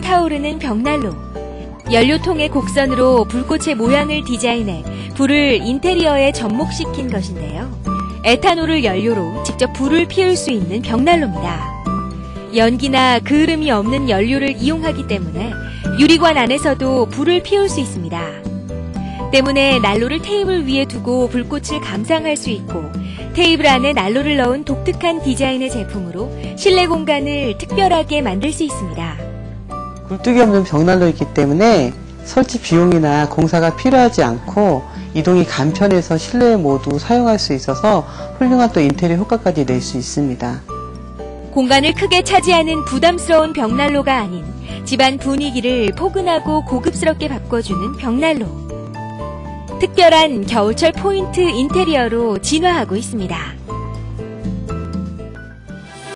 타오르는 벽난로. 연료통의 곡선으로 불꽃의 모양을 디자인해 불을 인테리어에 접목시킨 것인데요. 에탄올을 연료로 직접 불을 피울 수 있는 벽난로입니다. 연기나 그을음이 없는 연료를 이용하기 때문에 유리관 안에서도 불을 피울 수 있습니다. 때문에 난로를 테이블 위에 두고 불꽃을 감상할 수 있고, 테이블 안에 난로를 넣은 독특한 디자인의 제품으로 실내 공간을 특별하게 만들 수 있습니다. 굴뚝이 없는 벽난로이기 때문에 설치 비용이나 공사가 필요하지 않고 이동이 간편해서 실내에 모두 사용할 수 있어서 훌륭한 또 인테리어 효과까지 낼 수 있습니다. 공간을 크게 차지하는 부담스러운 벽난로가 아닌 집안 분위기를 포근하고 고급스럽게 바꿔주는 벽난로. 특별한 겨울철 포인트 인테리어로 진화하고 있습니다.